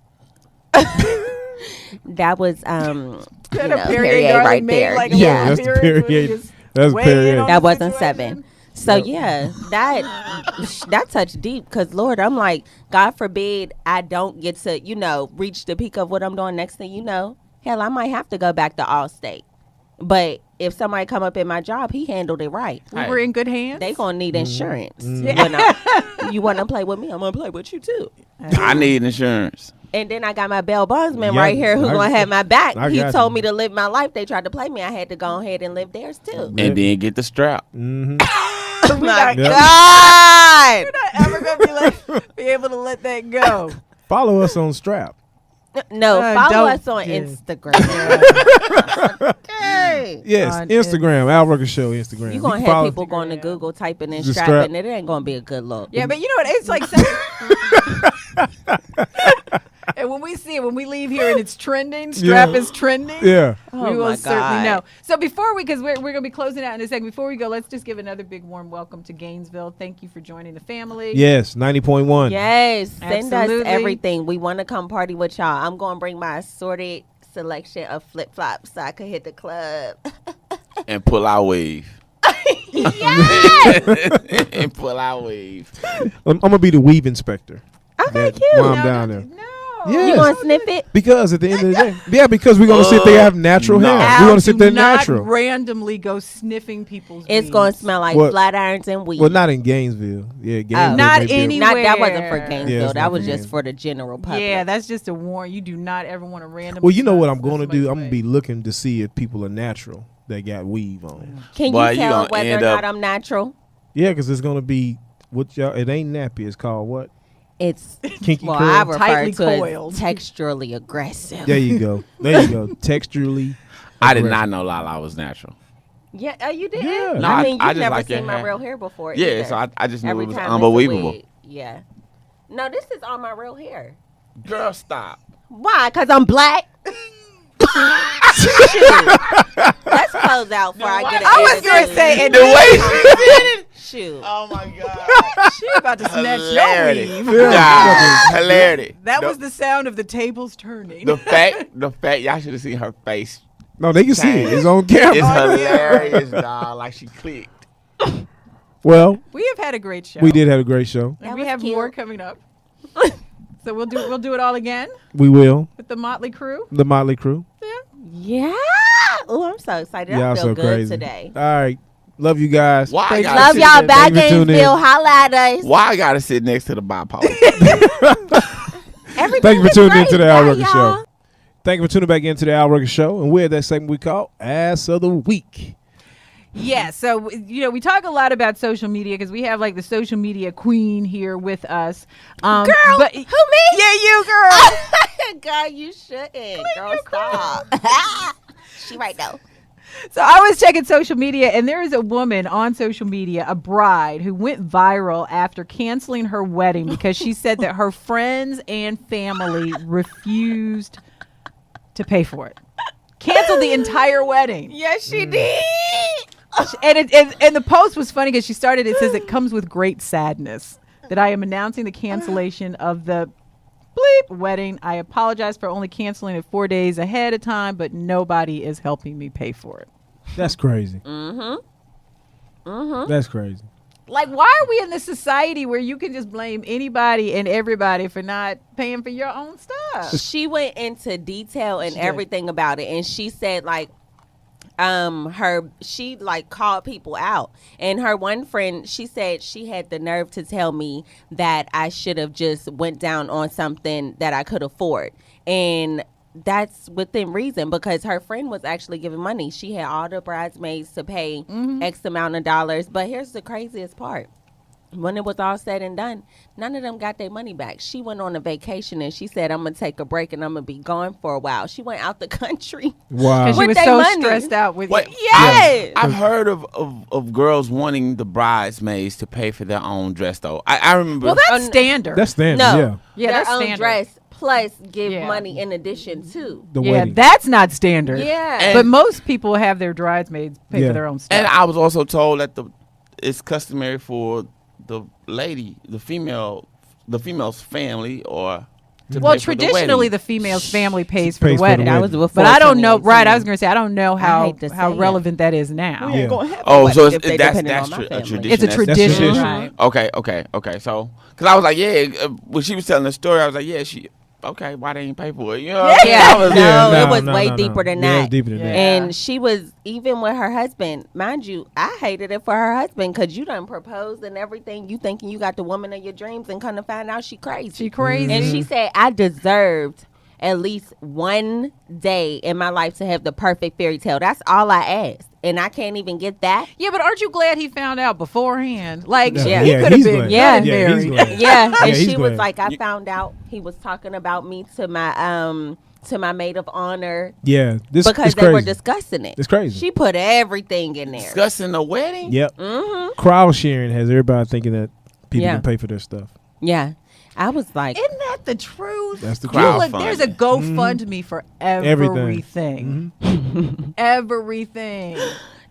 [SPEAKER 5] that was
[SPEAKER 4] That
[SPEAKER 5] you
[SPEAKER 4] a
[SPEAKER 5] know,
[SPEAKER 4] Perrier
[SPEAKER 5] Perrier
[SPEAKER 4] darling
[SPEAKER 5] right
[SPEAKER 4] made
[SPEAKER 5] there.
[SPEAKER 4] like a
[SPEAKER 5] Yeah.
[SPEAKER 4] little
[SPEAKER 2] That's the
[SPEAKER 4] period
[SPEAKER 2] Perrier.
[SPEAKER 4] where you just
[SPEAKER 2] That's
[SPEAKER 4] weigh
[SPEAKER 2] Perrier.
[SPEAKER 4] in on
[SPEAKER 5] that
[SPEAKER 4] the
[SPEAKER 5] wasn't
[SPEAKER 4] situation.
[SPEAKER 5] 7. So yeah, that touched deep because Lord, I'm like, God forbid I don't get to, reach the peak of what I'm doing. Next thing you know, hell, I might have to go back to Allstate. But if somebody come up in my job, he handled it right.
[SPEAKER 4] We were in good hands.
[SPEAKER 5] They gonna need insurance.
[SPEAKER 2] Mm-hmm.
[SPEAKER 5] You wanna play with me? I'm gonna play with you too.
[SPEAKER 3] I need insurance.
[SPEAKER 5] And then I got my bail bondsman
[SPEAKER 2] Yeah,
[SPEAKER 5] right here who
[SPEAKER 2] I-
[SPEAKER 5] gonna have my back.
[SPEAKER 2] I
[SPEAKER 5] He
[SPEAKER 2] got
[SPEAKER 5] told
[SPEAKER 2] you.
[SPEAKER 5] me to live my life. They tried to play me. I had to go ahead and live theirs too.
[SPEAKER 3] And then get the strap.
[SPEAKER 2] Mm-hmm.
[SPEAKER 5] My
[SPEAKER 2] Yeah.
[SPEAKER 5] God.
[SPEAKER 4] We're not ever gonna be able to let that go.
[SPEAKER 2] Follow us on Strap.
[SPEAKER 5] No, follow
[SPEAKER 4] don't
[SPEAKER 5] us on
[SPEAKER 4] do.
[SPEAKER 5] Instagram. Okay.
[SPEAKER 2] Yes,
[SPEAKER 4] On
[SPEAKER 2] Instagram. Al Rucker Show Instagram.
[SPEAKER 5] You gonna
[SPEAKER 2] can
[SPEAKER 5] have
[SPEAKER 2] follow-
[SPEAKER 5] people going to Google typing in
[SPEAKER 2] Just
[SPEAKER 5] strap,
[SPEAKER 2] strap.
[SPEAKER 5] and it ain't gonna be a good look.
[SPEAKER 4] Yeah, but you know what? It's like. And when we see it, when we leave here and it's trending, strap is trending.
[SPEAKER 2] Yeah.
[SPEAKER 5] Oh
[SPEAKER 4] We will
[SPEAKER 5] my
[SPEAKER 4] certainly
[SPEAKER 5] God.
[SPEAKER 4] know. So before because we're going to be closing out in a second. Before we go, let's just give another big warm welcome to Gainesville. Thank you for joining the family.
[SPEAKER 2] Yes, 90.1.
[SPEAKER 5] Yes, send
[SPEAKER 4] Absolutely.
[SPEAKER 5] us everything. We want to come party with y'all. I'm gonna bring my assorted selection of flip flops so I can hit the club.
[SPEAKER 3] And pull our wave.
[SPEAKER 5] Yes.
[SPEAKER 3] And pull our wave.
[SPEAKER 2] I'm going to be the weave inspector.
[SPEAKER 5] Okay,
[SPEAKER 2] That-
[SPEAKER 5] cute.
[SPEAKER 2] While I'm down there.
[SPEAKER 4] No.
[SPEAKER 2] Yes.
[SPEAKER 5] You gonna sniff it?
[SPEAKER 2] Because at the end of the day, because we're going to sit there and have natural
[SPEAKER 3] no.
[SPEAKER 2] hair.
[SPEAKER 4] Al,
[SPEAKER 2] We're going to sit
[SPEAKER 4] do
[SPEAKER 2] there
[SPEAKER 4] not
[SPEAKER 2] natural.
[SPEAKER 4] randomly go sniffing people's
[SPEAKER 5] It's
[SPEAKER 4] weeds.
[SPEAKER 5] gonna smell like
[SPEAKER 2] What?
[SPEAKER 5] flat irons and weed.
[SPEAKER 2] Well, not in Gainesville. Yeah, Gainesville.
[SPEAKER 4] Not
[SPEAKER 2] may be a-
[SPEAKER 4] any-
[SPEAKER 5] Not that wasn't
[SPEAKER 4] anywhere.
[SPEAKER 5] for Gainesville.
[SPEAKER 2] Yeah, it's
[SPEAKER 5] that
[SPEAKER 2] not
[SPEAKER 5] was
[SPEAKER 2] for
[SPEAKER 5] just
[SPEAKER 2] Gainesville.
[SPEAKER 5] for the general public.
[SPEAKER 4] Yeah, that's just a warning. You do not ever want to randomly.
[SPEAKER 2] Well, you know what
[SPEAKER 4] smell
[SPEAKER 2] I'm going to
[SPEAKER 4] somebody's
[SPEAKER 2] do? I'm going to
[SPEAKER 4] weed.
[SPEAKER 2] be looking to see if people are natural that got weave on.
[SPEAKER 5] Can
[SPEAKER 3] Boy,
[SPEAKER 5] you
[SPEAKER 3] you
[SPEAKER 5] tell
[SPEAKER 3] gonna
[SPEAKER 5] whether or
[SPEAKER 3] end
[SPEAKER 5] not
[SPEAKER 3] up-
[SPEAKER 5] I'm natural?
[SPEAKER 2] Yeah, because it's going to be, it ain't nappy. It's called what?
[SPEAKER 5] It's
[SPEAKER 2] Kinky
[SPEAKER 5] well,
[SPEAKER 2] curl.
[SPEAKER 5] I refer
[SPEAKER 4] Tightly
[SPEAKER 5] to it
[SPEAKER 4] coiled.
[SPEAKER 5] as texturally aggressive.
[SPEAKER 2] There you go. There you go. Texturally.
[SPEAKER 3] I did
[SPEAKER 2] aggressive.
[SPEAKER 3] not know Lala was natural.
[SPEAKER 5] Yeah, oh, you did.
[SPEAKER 2] Yeah.
[SPEAKER 3] No,
[SPEAKER 5] I mean,
[SPEAKER 3] I
[SPEAKER 5] you've
[SPEAKER 3] just
[SPEAKER 5] never
[SPEAKER 3] like your
[SPEAKER 5] seen my
[SPEAKER 3] hair.
[SPEAKER 5] real hair before.
[SPEAKER 3] Yeah,
[SPEAKER 5] either.
[SPEAKER 3] so I just knew
[SPEAKER 5] Every
[SPEAKER 3] it was
[SPEAKER 5] time it's a
[SPEAKER 3] unbelievable.
[SPEAKER 5] wig. Yeah. No, this is all my real hair.
[SPEAKER 3] Girl, stop.
[SPEAKER 5] Why? Because I'm black. Shoot. Let's close out before I get an
[SPEAKER 4] I was going to
[SPEAKER 5] attitude.
[SPEAKER 4] say, and
[SPEAKER 3] The way she did it.
[SPEAKER 5] Shoot.
[SPEAKER 3] Oh my God.
[SPEAKER 4] she about to snatch your
[SPEAKER 3] Hilarity.
[SPEAKER 4] weave.
[SPEAKER 3] Nah, hilarity.
[SPEAKER 4] That was the sound of the tables turning.
[SPEAKER 3] the fact y'all should have seen her face.
[SPEAKER 2] No, they can see it. It's on camera.
[SPEAKER 3] It's hilarious, dog. Like she clicked.
[SPEAKER 2] Well,
[SPEAKER 4] We have had a great show.
[SPEAKER 2] we did have a great show.
[SPEAKER 4] And
[SPEAKER 5] That
[SPEAKER 4] we
[SPEAKER 5] was
[SPEAKER 4] have
[SPEAKER 5] cute.
[SPEAKER 4] more coming up. So we'll do it all again
[SPEAKER 2] We will.
[SPEAKER 4] with the Motley Crew.
[SPEAKER 2] The Motley Crew.
[SPEAKER 5] Yeah. Oh, I'm so excited. I
[SPEAKER 2] Y'all
[SPEAKER 5] feel
[SPEAKER 2] so
[SPEAKER 5] good
[SPEAKER 2] crazy.
[SPEAKER 5] today.
[SPEAKER 2] All right. Love you guys.
[SPEAKER 3] Why I
[SPEAKER 2] Thanks-
[SPEAKER 3] gotta
[SPEAKER 5] Love
[SPEAKER 3] sit-
[SPEAKER 5] y'all back,
[SPEAKER 2] Thank you for tuning in.
[SPEAKER 5] Gainesville. Holla at us.
[SPEAKER 3] Why I gotta sit next to the bipolar?
[SPEAKER 5] Everything
[SPEAKER 2] Thank you for
[SPEAKER 5] is
[SPEAKER 2] tuning
[SPEAKER 5] great.
[SPEAKER 2] into the Al
[SPEAKER 5] Bye,
[SPEAKER 2] Rucker
[SPEAKER 5] y'all.
[SPEAKER 2] Show. Thank you for tuning back into the Al Rucker Show. And we're at that segment we call Ass of the Week.
[SPEAKER 4] Yeah, so we talk a lot about social media because we have like the social media queen here with us.
[SPEAKER 5] Girl,
[SPEAKER 4] but,
[SPEAKER 5] who me?
[SPEAKER 4] Yeah, you girl.
[SPEAKER 5] God, you shouldn't. Girl, stop. She right though.
[SPEAKER 4] So I was checking social media, and there is a woman on social media, a bride, who went viral after canceling her wedding because she said that her friends and family refused to pay for it. Canceled the entire wedding.
[SPEAKER 5] Yes, she did.
[SPEAKER 4] And the post was funny because she started. It says it comes with great sadness that I am announcing the cancellation of the wedding. I apologize for only canceling it 4 days ahead of time, but nobody is helping me pay for it.
[SPEAKER 2] That's crazy. That's crazy.
[SPEAKER 4] Like, why are we in this society where you can just blame anybody and everybody for not paying for your own stuff?
[SPEAKER 5] She went into detail and
[SPEAKER 4] She did.
[SPEAKER 5] everything about it, and she said like she like called people out, and her one friend, she said she had the nerve to tell me that I should have just went down on something that I could afford, and that's within reason because her friend was actually giving money. She had all the bridesmaids to pay X amount of dollars, but here's the craziest part. When it was all said and done, none of them got their money back. She went on a vacation and she said, I'm going to take a break and I'm going to be gone for a while. She went out the country.
[SPEAKER 2] Wow.
[SPEAKER 4] Because she
[SPEAKER 5] With
[SPEAKER 4] was
[SPEAKER 5] they
[SPEAKER 4] so
[SPEAKER 5] money.
[SPEAKER 4] stressed out with
[SPEAKER 3] What?
[SPEAKER 4] it.
[SPEAKER 5] Yes.
[SPEAKER 3] I've heard of girls wanting the bridesmaids to pay for their own dress, though. I remember.
[SPEAKER 4] Well, that's standard.
[SPEAKER 2] That's standard.
[SPEAKER 5] No.
[SPEAKER 2] Yeah.
[SPEAKER 4] Yeah,
[SPEAKER 5] Their
[SPEAKER 4] that's
[SPEAKER 5] own
[SPEAKER 4] standard.
[SPEAKER 5] dress plus give
[SPEAKER 4] Yeah.
[SPEAKER 5] money in addition to.
[SPEAKER 2] The
[SPEAKER 4] Yeah,
[SPEAKER 2] wedding.
[SPEAKER 4] that's not standard.
[SPEAKER 5] Yeah.
[SPEAKER 4] But most people have their bridesmaids pay
[SPEAKER 2] Yeah.
[SPEAKER 4] for their own stuff.
[SPEAKER 3] and I was also told that it's customary for the lady, the female's family, or to
[SPEAKER 4] well,
[SPEAKER 3] pay for the
[SPEAKER 4] traditionally,
[SPEAKER 3] wedding.
[SPEAKER 4] the female's family pays for
[SPEAKER 2] pays
[SPEAKER 4] the
[SPEAKER 2] for the
[SPEAKER 4] wedding.
[SPEAKER 2] wedding.
[SPEAKER 5] That was before
[SPEAKER 4] But I don't know.
[SPEAKER 5] 2018.
[SPEAKER 4] Right, I was going to say I don't know how
[SPEAKER 5] hate to say it.
[SPEAKER 4] relevant that is now.
[SPEAKER 5] We
[SPEAKER 2] Yeah.
[SPEAKER 5] ain't gonna have
[SPEAKER 3] Oh,
[SPEAKER 5] a
[SPEAKER 3] so
[SPEAKER 5] wedding if they
[SPEAKER 3] that's
[SPEAKER 5] depending on my
[SPEAKER 3] a
[SPEAKER 5] family.
[SPEAKER 3] tradition.
[SPEAKER 4] It's a
[SPEAKER 3] That's-
[SPEAKER 4] tradition,
[SPEAKER 2] tradition.
[SPEAKER 4] right?
[SPEAKER 3] Okay. So, because I was like, yeah, when she was telling the story, I was like, yeah, okay, why they ain't pay for it? You know what I mean?
[SPEAKER 5] Yeah,
[SPEAKER 3] I was-
[SPEAKER 5] no,
[SPEAKER 2] Yeah,
[SPEAKER 5] it was
[SPEAKER 2] no,
[SPEAKER 5] way
[SPEAKER 2] no.
[SPEAKER 5] deeper than
[SPEAKER 2] Yeah, it was
[SPEAKER 5] that.
[SPEAKER 2] deeper than
[SPEAKER 4] Yeah.
[SPEAKER 2] that.
[SPEAKER 5] And she was, even with her husband, mind you, I hated it for her husband because you done proposed and everything. You thinking you got the woman of your dreams and come to find out she crazy.
[SPEAKER 4] She crazy.
[SPEAKER 5] And she said, I deserved at least one day in my life to have the perfect fairy tale. That's all I asked. And I can't even get that.
[SPEAKER 4] Yeah, but aren't you glad he found out beforehand? Like,
[SPEAKER 2] Yeah,
[SPEAKER 4] he
[SPEAKER 2] yeah,
[SPEAKER 4] could have
[SPEAKER 2] he's
[SPEAKER 4] been
[SPEAKER 2] glad.
[SPEAKER 5] Yeah.
[SPEAKER 4] good
[SPEAKER 2] Yeah,
[SPEAKER 4] married.
[SPEAKER 2] he's glad.
[SPEAKER 5] Yeah. And
[SPEAKER 2] he's
[SPEAKER 5] she was
[SPEAKER 2] glad.
[SPEAKER 5] like, I found out he was talking about me to my maid of honor
[SPEAKER 2] Yeah. This
[SPEAKER 5] because
[SPEAKER 2] is
[SPEAKER 5] they were
[SPEAKER 2] crazy.
[SPEAKER 5] discussing it.
[SPEAKER 2] It's crazy.
[SPEAKER 5] She put everything in there.
[SPEAKER 3] Discussing the wedding?
[SPEAKER 2] Yep.
[SPEAKER 5] Mm-hmm.
[SPEAKER 2] Crowd sharing has everybody thinking that people
[SPEAKER 5] Yeah.
[SPEAKER 2] can pay for their stuff.
[SPEAKER 5] Yeah. I was like,
[SPEAKER 4] Isn't that the truth?
[SPEAKER 2] That's the
[SPEAKER 4] You
[SPEAKER 3] truth.
[SPEAKER 4] look, there's a GoFundMe for everything. Everything.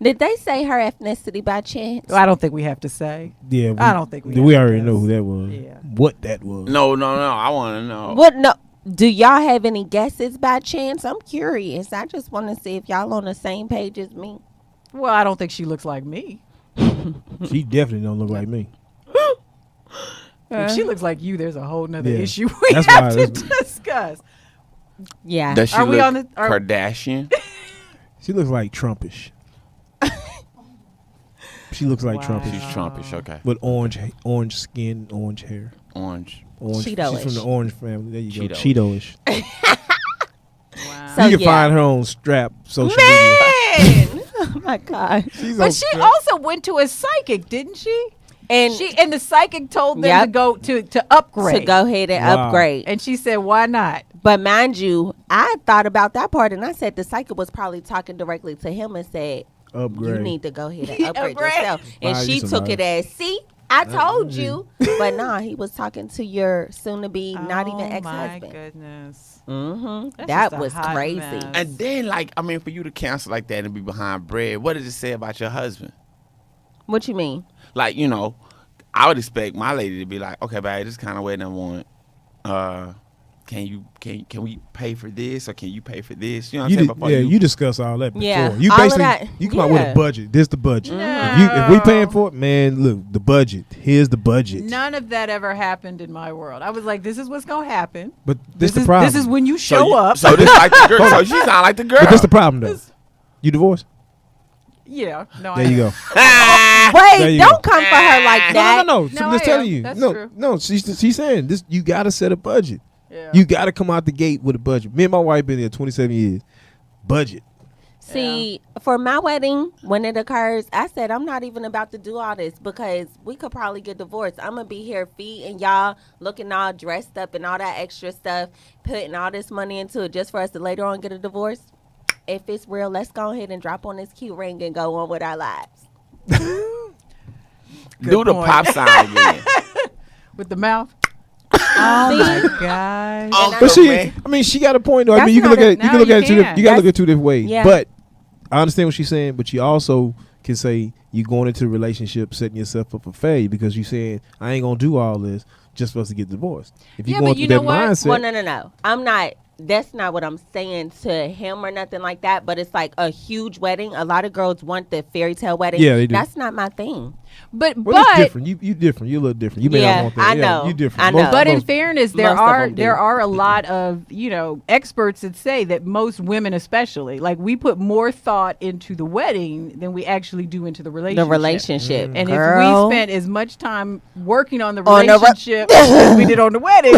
[SPEAKER 5] did they say her ethnicity by chance?
[SPEAKER 4] Well, I don't think we have to say.
[SPEAKER 2] Yeah.
[SPEAKER 4] I don't think we
[SPEAKER 2] We
[SPEAKER 4] have to
[SPEAKER 2] already
[SPEAKER 4] guess.
[SPEAKER 2] know who that was.
[SPEAKER 4] Yeah.
[SPEAKER 2] What that was.
[SPEAKER 3] No. I want to know.
[SPEAKER 5] What? No. Do y'all have any guesses by chance? I'm curious. I just want to see if y'all on the same page as me.
[SPEAKER 4] Well, I don't think she looks like me.
[SPEAKER 2] She definitely don't look like me.
[SPEAKER 4] If she looks like you, there's a whole nother
[SPEAKER 2] Yeah.
[SPEAKER 4] issue we
[SPEAKER 2] That's
[SPEAKER 4] have
[SPEAKER 2] why-
[SPEAKER 4] to discuss.
[SPEAKER 5] Yeah.
[SPEAKER 3] Does she
[SPEAKER 4] Are we
[SPEAKER 3] look
[SPEAKER 4] on the- are-
[SPEAKER 3] Kardashian?
[SPEAKER 2] She looks like Trumpish. She looks like
[SPEAKER 4] Wow.
[SPEAKER 2] Trumpish.
[SPEAKER 3] She's Trumpish, okay.
[SPEAKER 2] With orange skin, orange hair.
[SPEAKER 3] Orange.
[SPEAKER 2] Orange.
[SPEAKER 5] Cheeto-ish.
[SPEAKER 2] She's from the orange family. There you go.
[SPEAKER 3] Cheeto-ish.
[SPEAKER 2] Cheeto-ish.
[SPEAKER 4] Wow.
[SPEAKER 5] So,
[SPEAKER 2] you can
[SPEAKER 5] yeah.
[SPEAKER 2] find her on Strap social media.
[SPEAKER 5] Man! Oh my God.
[SPEAKER 2] She's
[SPEAKER 4] But
[SPEAKER 2] on
[SPEAKER 4] she
[SPEAKER 2] Strap.
[SPEAKER 4] also went to a psychic, didn't she?
[SPEAKER 5] And
[SPEAKER 4] And the psychic told them
[SPEAKER 5] Yep.
[SPEAKER 4] to go to upgrade.
[SPEAKER 5] to go ahead and
[SPEAKER 2] Wow.
[SPEAKER 5] upgrade.
[SPEAKER 4] And she said, "Why not?"
[SPEAKER 5] But mind you, I thought about that part and I said the psychic was probably talking directly to him and said,
[SPEAKER 2] Upgrade.
[SPEAKER 5] you need to go ahead and upgrade
[SPEAKER 4] Upgrade.
[SPEAKER 5] yourself. And
[SPEAKER 2] Buy you
[SPEAKER 5] she
[SPEAKER 2] some
[SPEAKER 5] took it
[SPEAKER 2] house.
[SPEAKER 5] as, see, I told you. But nah, he was talking to your soon-to-be, not even
[SPEAKER 4] Oh,
[SPEAKER 5] ex-husband.
[SPEAKER 4] my goodness.
[SPEAKER 5] Mm-hmm.
[SPEAKER 4] That's
[SPEAKER 5] That
[SPEAKER 4] just a
[SPEAKER 5] was
[SPEAKER 4] hot
[SPEAKER 5] crazy.
[SPEAKER 4] mess.
[SPEAKER 3] And then, like, I mean, for you to cancel like that and be behind bread, what does it say about your husband?
[SPEAKER 5] What you mean?
[SPEAKER 3] Like, you know, I would expect my lady to be like, okay, babe, this kind of wedding I want. Can we pay for this or can you pay for this? You know what I'm saying? Before
[SPEAKER 2] you discuss all that before.
[SPEAKER 5] Yeah,
[SPEAKER 2] You
[SPEAKER 5] all of
[SPEAKER 2] basically
[SPEAKER 5] that.
[SPEAKER 2] you come out with
[SPEAKER 5] Yeah.
[SPEAKER 2] a budget. This the budget.
[SPEAKER 4] No.
[SPEAKER 2] If we paying for it, man, look, the budget. Here's the budget.
[SPEAKER 4] None of that ever happened in my world. I was like, "This is what's gonna happen.
[SPEAKER 2] But this the
[SPEAKER 4] is
[SPEAKER 2] problem.
[SPEAKER 4] this is when you show up."
[SPEAKER 3] So this like the girl. So she sound like the girl.
[SPEAKER 2] But this the problem though. You divorced?
[SPEAKER 4] Yeah. No.
[SPEAKER 2] There you go. There
[SPEAKER 5] Wait,
[SPEAKER 2] you
[SPEAKER 5] don't
[SPEAKER 2] go.
[SPEAKER 5] come for her like that.
[SPEAKER 2] No.
[SPEAKER 4] No,
[SPEAKER 2] I'm just
[SPEAKER 4] I
[SPEAKER 2] telling
[SPEAKER 4] am.
[SPEAKER 2] you.
[SPEAKER 4] That's
[SPEAKER 2] no,
[SPEAKER 4] true.
[SPEAKER 2] no. She's saying this. You gotta set a budget.
[SPEAKER 4] Yeah.
[SPEAKER 2] You gotta come out the gate with a budget. Me and my wife been there 27 years. Budget.
[SPEAKER 5] See, for my wedding, when it occurs, I said I'm not even about to do all this because we could probably get divorced. I'm gonna be here feeding y'all, looking all dressed up and all that extra stuff, putting all this money into it just for us to later on get a divorce. If it's real, let's go ahead and drop on this cute ring and go on with our lives.
[SPEAKER 3] Do the
[SPEAKER 4] point.
[SPEAKER 3] pop sign again.
[SPEAKER 4] With the mouth. Oh
[SPEAKER 5] See?
[SPEAKER 4] my gosh.
[SPEAKER 3] Uncle
[SPEAKER 2] But she,
[SPEAKER 3] man.
[SPEAKER 2] I mean, she got a point though. I
[SPEAKER 5] That's
[SPEAKER 2] mean, you can
[SPEAKER 5] not
[SPEAKER 2] look
[SPEAKER 5] a-
[SPEAKER 2] at you
[SPEAKER 4] no,
[SPEAKER 2] can look
[SPEAKER 4] you
[SPEAKER 2] at it two.
[SPEAKER 4] can't.
[SPEAKER 2] You gotta look
[SPEAKER 5] That's-
[SPEAKER 2] at two different ways.
[SPEAKER 5] Yeah.
[SPEAKER 2] But I understand what she's saying. But you also can say you going into a relationship setting yourself up for failure because you saying I ain't gonna do all this just for us to get divorced. If you
[SPEAKER 4] Yeah,
[SPEAKER 2] going
[SPEAKER 4] but you
[SPEAKER 2] through
[SPEAKER 4] know
[SPEAKER 2] that
[SPEAKER 4] what?
[SPEAKER 2] mindset,
[SPEAKER 5] Well, no. I'm not. That's not what I'm saying to him or nothing like that. But it's like a huge wedding. A lot of girls want the fairy tale wedding.
[SPEAKER 2] Yeah, they do.
[SPEAKER 5] That's not my thing.
[SPEAKER 4] But
[SPEAKER 2] well, it's different. You different. You a little different. You may
[SPEAKER 5] Yeah,
[SPEAKER 2] not want that.
[SPEAKER 5] I
[SPEAKER 2] Yeah,
[SPEAKER 5] know.
[SPEAKER 2] you different.
[SPEAKER 5] I know.
[SPEAKER 4] But in fairness, there
[SPEAKER 5] most of
[SPEAKER 4] are
[SPEAKER 5] them do.
[SPEAKER 4] there are a lot of experts that say that most women, especially, like we put more thought into the wedding than we actually do into the relationship.
[SPEAKER 5] The relationship.
[SPEAKER 4] And
[SPEAKER 5] Girl.
[SPEAKER 4] if we spent as much time working on the
[SPEAKER 5] On the
[SPEAKER 4] relationship as we did on the wedding,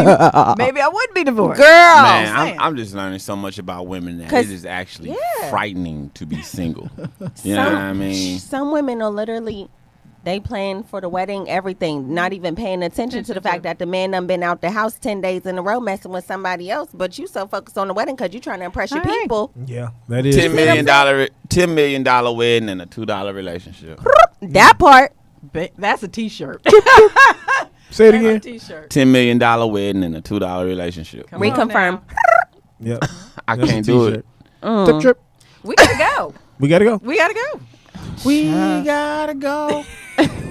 [SPEAKER 4] maybe I would be divorced.
[SPEAKER 5] Girl.
[SPEAKER 3] Man,
[SPEAKER 4] saying.
[SPEAKER 3] I'm just learning so much about women that
[SPEAKER 5] 'Cause-
[SPEAKER 3] it is actually
[SPEAKER 5] yeah.
[SPEAKER 3] frightening to be single. You know what I mean?
[SPEAKER 5] Some women are literally, they plan for the wedding, everything, not even paying attention to the fact that the man done been out the house 10 days in a row messing with somebody else, but you so focused on the wedding because you trying to impress your
[SPEAKER 4] All right.
[SPEAKER 5] people.
[SPEAKER 2] Yeah, that is
[SPEAKER 3] $10 million wedding and a $2 relationship.
[SPEAKER 5] That part.
[SPEAKER 4] That's a T-shirt.
[SPEAKER 2] Say it
[SPEAKER 4] That's a
[SPEAKER 2] again.
[SPEAKER 4] T-shirt.
[SPEAKER 3] $10 million wedding and a $2 relationship.
[SPEAKER 4] Come on
[SPEAKER 5] Reconfirm.
[SPEAKER 4] now.
[SPEAKER 2] Yep.
[SPEAKER 3] I
[SPEAKER 2] That's a
[SPEAKER 3] can't do
[SPEAKER 2] t-shirt.
[SPEAKER 3] it.
[SPEAKER 2] Trip, trip.
[SPEAKER 4] We gotta go.
[SPEAKER 2] We gotta go.
[SPEAKER 4] We gotta go.
[SPEAKER 3] We gotta go.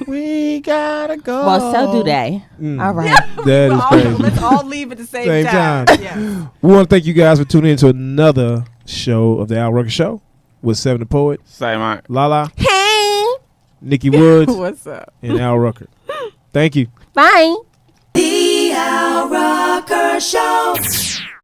[SPEAKER 3] We gotta go.
[SPEAKER 5] Well, so do they. All right.
[SPEAKER 2] That is crazy.
[SPEAKER 4] Let's all leave at the same,
[SPEAKER 2] Same
[SPEAKER 4] time.
[SPEAKER 2] time.
[SPEAKER 4] Yeah.
[SPEAKER 2] We want to thank you guys for tuning in to another show of the Al Rucker Show with Seven the Poet,
[SPEAKER 3] Say, Mike.
[SPEAKER 2] Lala,
[SPEAKER 5] Hey.
[SPEAKER 2] Nikki Woods,
[SPEAKER 4] What's up?
[SPEAKER 2] and Al Rucker. Thank you.
[SPEAKER 5] Bye.
[SPEAKER 1] The Al Rucker Show.